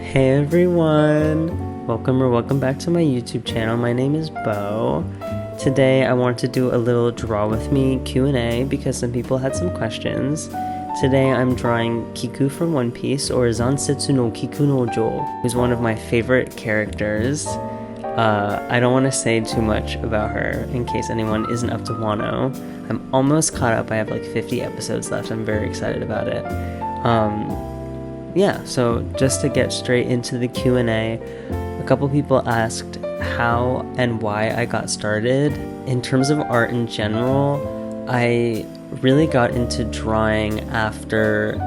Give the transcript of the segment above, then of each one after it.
Hey everyone! Welcome back to my YouTube channel. My name is Bo. Today I want to do a little draw with me Q&A because some people had some questions. Today I'm drawing Kiku from One Piece, or残雪の菊之丞, who's one of my favorite characters. I don't want to say too much about her in case anyone isn't up to Wano. I'm almost caught up. I have like 50 episodes left. I'm very excited about it. Yeah, so just to get straight into the Q&A, a couple people asked how and why I got started. In terms of art in general, I really got into drawing after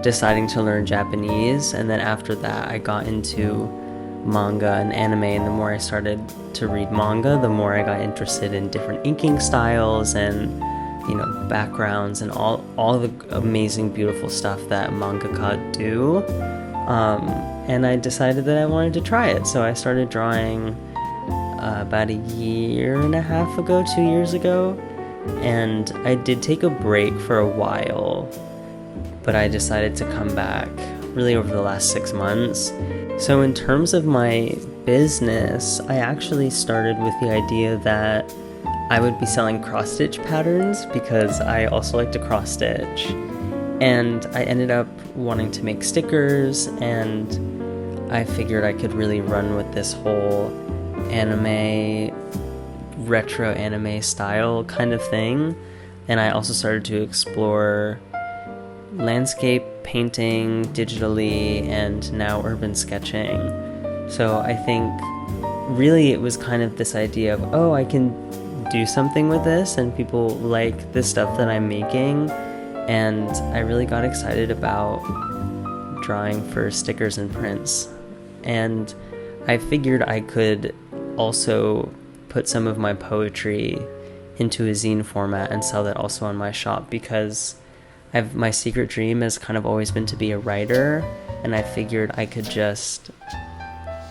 deciding to learn Japanese, and then after that I got into manga and anime, and the more I started to read manga, the more I got interested in different inking styles and backgrounds and all the amazing beautiful stuff that mangaka do, and I decided that I wanted to try it, so I started drawing about a year and a half ago, 2 years ago, and I did take a break for a while, but I decided to come back really over the last 6 months. So in terms of my business, I actually started with the idea that I would be selling cross-stitch patterns because I also like to cross-stitch, and I ended up wanting to make stickers, and I figured I could really run with this whole retro anime style kind of thing, and I also started to explore landscape painting digitally and now urban sketching. So I think really it was kind of this idea of, oh, I can do something with this and people like the stuff that I'm making, and I really got excited about drawing for stickers and prints, and I figured I could also put some of my poetry into a zine format and sell that also on my shop, because my secret dream has kind of always been to be a writer, and I figured I could just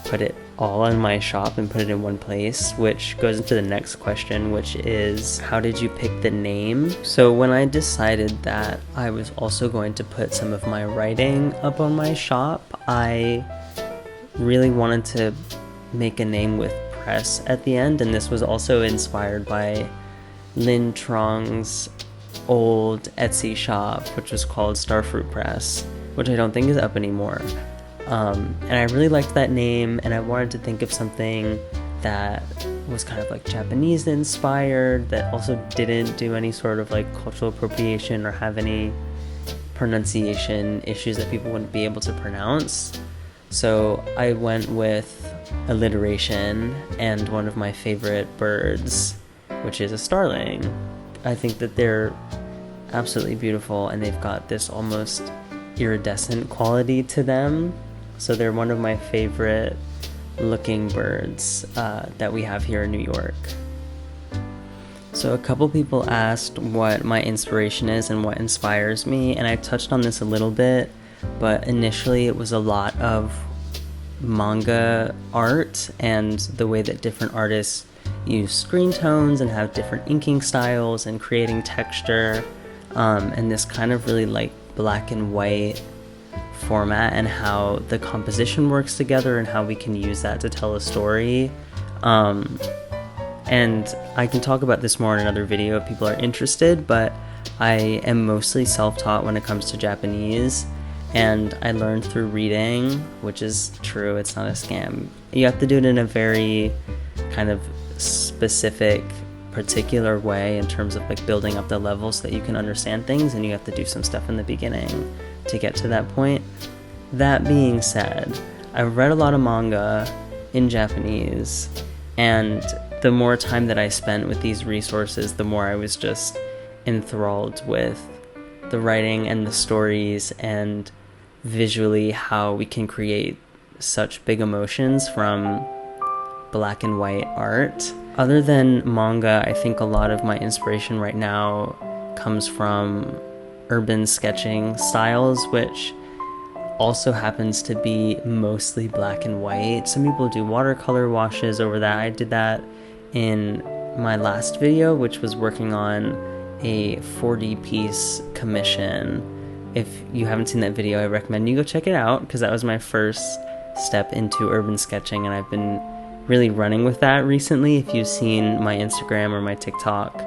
put it all in my shop and put it in one place, which goes into the next question, which is, how did you pick the name? So when I decided that I was also going to put some of my writing up on my shop, I really wanted to make a name with press at the end, and this was also inspired by Lin Trong's old Etsy shop, which was called Starfruit Press, which I don't think is up anymore. And I really liked that name, and I wanted to think of something that was kind of like Japanese inspired, that also didn't do any sort of like cultural appropriation or have any pronunciation issues that people wouldn't be able to pronounce. So I went with alliteration and one of my favorite birds, which is a starling. I think that they're absolutely beautiful, and they've got this almost iridescent quality to them. So they're one of my favorite looking birds that we have here in New York. So a couple people asked what my inspiration is and what inspires me, and I touched on this a little bit, but initially it was a lot of manga art and the way that different artists use screen tones and have different inking styles and creating texture, and this kind of really like black and white format, and how the composition works together and how we can use that to tell a story. And I can talk about this more in another video if people are interested, but I am mostly self-taught when it comes to Japanese, and I learned through reading, which is true, it's not a scam. You have to do it in a very kind of specific, particular way in terms of like building up the levels so that you can understand things, and you have to do some stuff in the beginning to get to that point. That being said, I've read a lot of manga in Japanese, and the more time that I spent with these resources, the more I was just enthralled with the writing and the stories, and visually how we can create such big emotions from black and white art. Other than manga, I think a lot of my inspiration right now comes from urban sketching styles, which also happens to be mostly black and white. Some people do watercolor washes over that. I did that in my last video, which was working on a 40-piece commission. If you haven't seen that video, I recommend you go check it out, because that was my first step into urban sketching, and I've been really running with that recently. If you've seen my Instagram or my TikTok,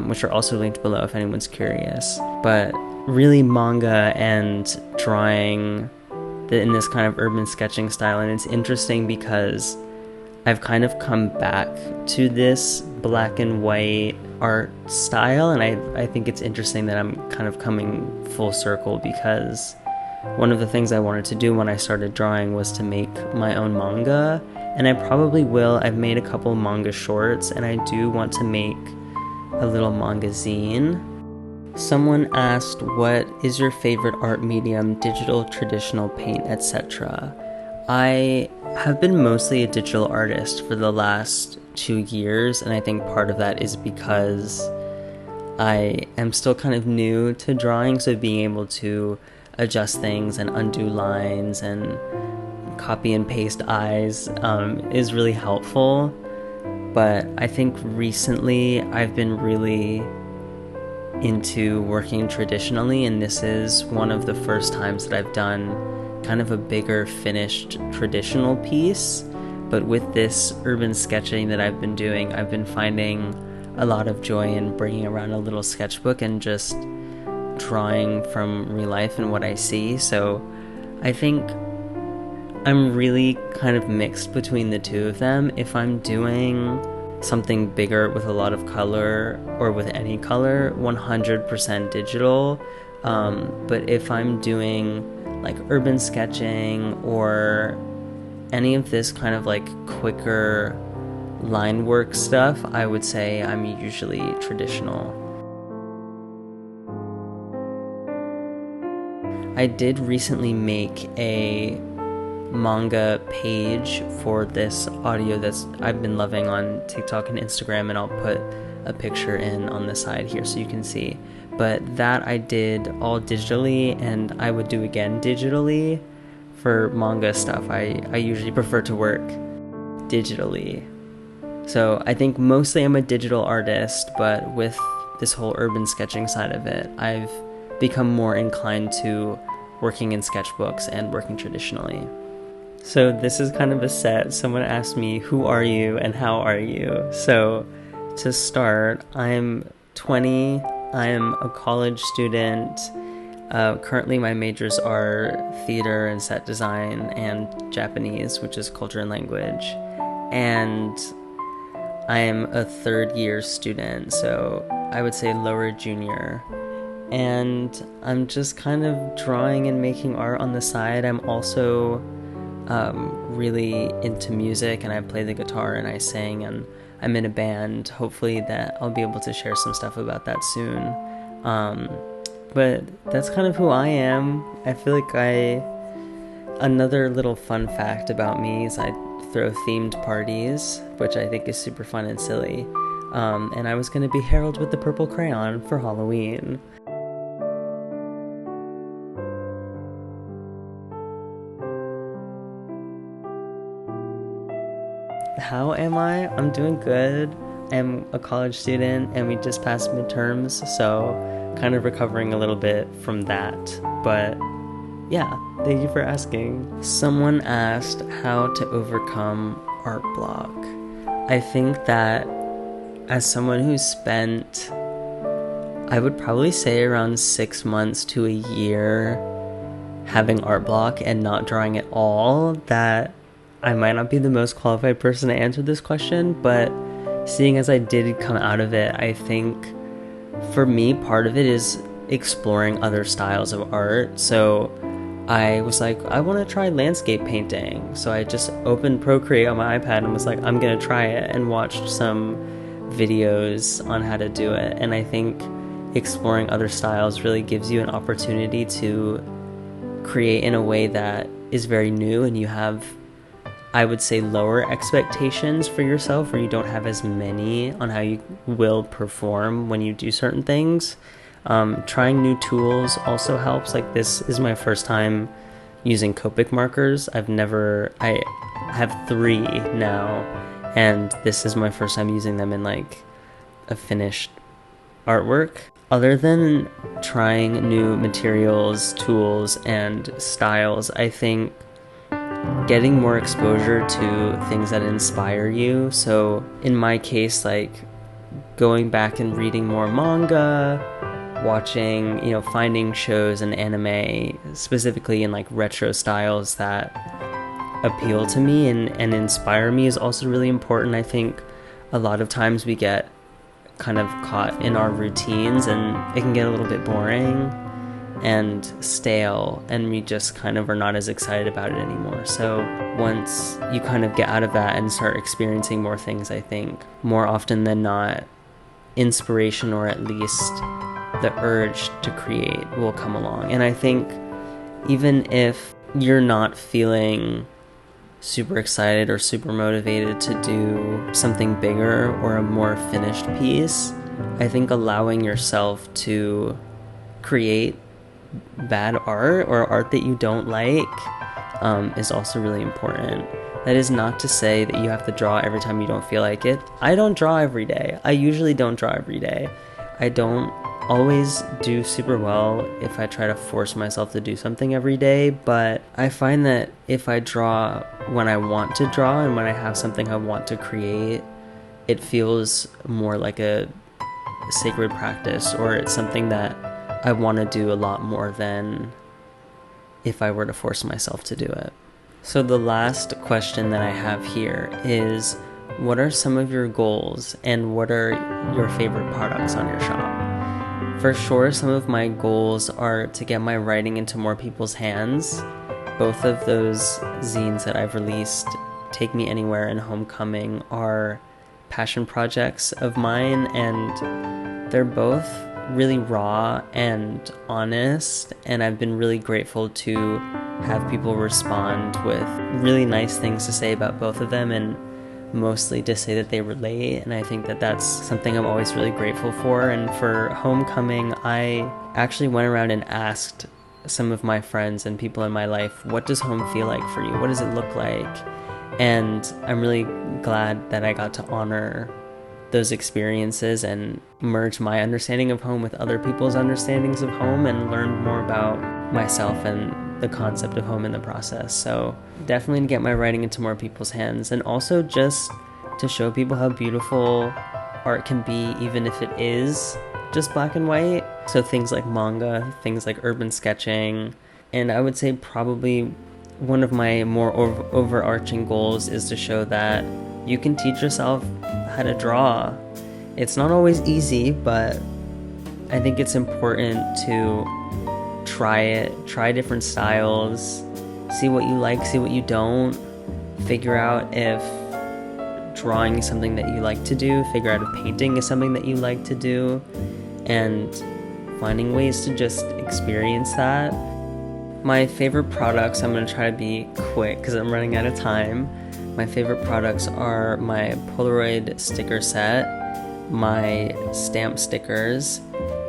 which are also linked below if anyone's curious. But really manga and drawing in this kind of urban sketching style, and it's interesting because I've kind of come back to this black and white art style, and I think it's interesting that I'm kind of coming full circle, because one of the things I wanted to do when I started drawing was to make my own manga, and I probably will. I've made a couple manga shorts, and I do want to make a little manga zine. Someone asked, what is your favorite art medium, digital, traditional, paint, etc.? I have been mostly a digital artist for the last 2 years, and I think part of that is because I am still kind of new to drawing, so being able to adjust things and undo lines and copy and paste eyes is really helpful. But I think recently I've been really into working traditionally, and this is one of the first times that I've done kind of a bigger finished traditional piece. But with this urban sketching that I've been doing, I've been finding a lot of joy in bringing around a little sketchbook and just drawing from real life and what I see. So I think I'm really kind of mixed between the two of them. If I'm doing something bigger with a lot of color, or with any color, 100% digital. But if I'm doing like urban sketching or any of this kind of like quicker line work stuff, I would say I'm usually traditional. I did recently make a manga page for this audio that's I've been loving on TikTok and Instagram, and I'll put a picture in on the side here so you can see. But that I did all digitally, and I would do again digitally for manga stuff. I usually prefer to work digitally. So I think mostly I'm a digital artist, but with this whole urban sketching side of it, I've become more inclined to working in sketchbooks and working traditionally. So this is kind of a set. Someone asked me, who are you and how are you? So to start, I'm 20. I'm a college student. Currently my majors are theater and set design and Japanese, which is culture and language. And I'm a third year student, so I would say lower junior. And I'm just kind of drawing and making art on the side. I'm also really into music, and I play the guitar and I sing, and I'm in a band. Hopefully that I'll be able to share some stuff about that soon. But that's kind of who I am. I feel like another little fun fact about me is I throw themed parties, which I think is super fun and silly. And I was going to be Harold with the purple crayon for Halloween. How am I? I'm doing good. I'm a college student and we just passed midterms, so kind of recovering a little bit from that. But yeah, thank you for asking. Someone asked how to overcome art block. I think that as someone who spent, I would probably say around 6 months to a year having art block and not drawing at all, that I might not be the most qualified person to answer this question, but seeing as I did come out of it, I think for me, part of it is exploring other styles of art. So I was like, I want to try landscape painting. So I just opened Procreate on my iPad and was like, I'm going to try it, and watched some videos on how to do it. And I think exploring other styles really gives you an opportunity to create in a way that is very new, and you have, I would say, lower expectations for yourself, or you don't have as many on how you will perform when you do certain things. Trying new tools also helps. Like, this is my first time using Copic markers. I have 3 now, and this is my first time using them in like a finished artwork. Other than trying new materials, tools, and styles, I think getting more exposure to things that inspire you. So in my case, like going back and reading more manga, watching, finding shows and anime specifically in like retro styles that appeal to me and inspire me is also really important. I think a lot of times we get kind of caught in our routines and it can get a little bit boring and stale, and we just kind of are not as excited about it anymore. So once you kind of get out of that and start experiencing more things, I think more often than not, inspiration, or at least the urge to create, will come along. And I think even if you're not feeling super excited or super motivated to do something bigger or a more finished piece, I think allowing yourself to create bad art or art that you don't like is also really important. That is not to say that you have to draw every time you don't feel like it. I don't draw every day. I usually don't draw every day. I don't always do super well if I try to force myself to do something every day, but I find that if I draw when I want to draw and when I have something I want to create, it feels more like a sacred practice, or it's something that I want to do a lot more than if I were to force myself to do it. So the last question that I have here is, what are some of your goals and what are your favorite products on your shop? For sure, some of my goals are to get my writing into more people's hands. Both of those zines that I've released, Take Me Anywhere and Homecoming, are passion projects of mine, and they're both really raw and honest, and I've been really grateful to have people respond with really nice things to say about both of them, and mostly to say that they relate. And I think that that's something I'm always really grateful for. And for Homecoming, I actually went around and asked some of my friends and people in my life, what does home feel like for you? What does it look like? And I'm really glad that I got to honor those experiences and merge my understanding of home with other people's understandings of home, and learn more about myself and the concept of home in the process. So definitely to get my writing into more people's hands, and also just to show people how beautiful art can be, even if it is just black and white. So things like manga, things like urban sketching, and I would say probably one of my more overarching goals is to show that you can teach yourself how to draw. It's not always easy, but I think it's important to try different styles, see what you like, see what you don't, figure out if drawing is something that you like to do, figure out if painting is something that you like to do, and finding ways to just experience that. My favorite products, I'm going to try to be quick because I'm running out of time. My favorite products are my Polaroid sticker set, my stamp stickers.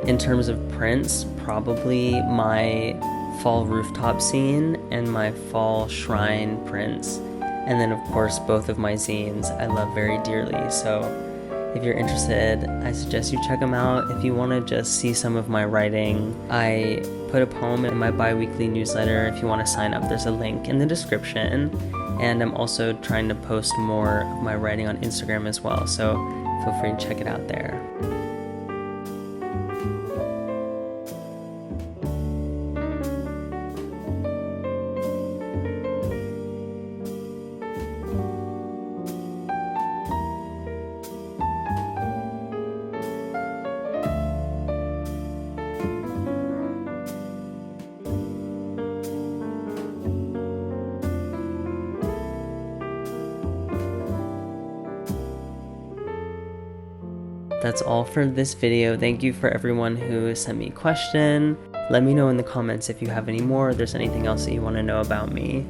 In terms of prints, probably my fall rooftop scene and my fall shrine prints. And then of course both of my zines I love very dearly. So if you're interested, I suggest you check them out. If you want to just see some of my writing, I put a poem in my bi-weekly newsletter. If you want to sign up, there's a link in the description. And I'm also trying to post more of my writing on Instagram as well, so feel free to check it out there. That's all for this video. Thank you for everyone who sent me a question. Let me know in the comments if you have any more, or there's anything else that you want to know about me.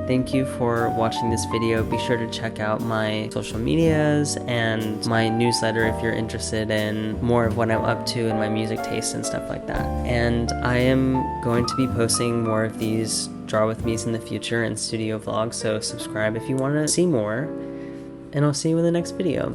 Thank you for watching this video. Be sure to check out my social medias and my newsletter if you're interested in more of what I'm up to and my music taste and stuff like that. And I am going to be posting more of these Draw With Me's in the future and studio vlogs, so subscribe if you want to see more. And I'll see you in the next video.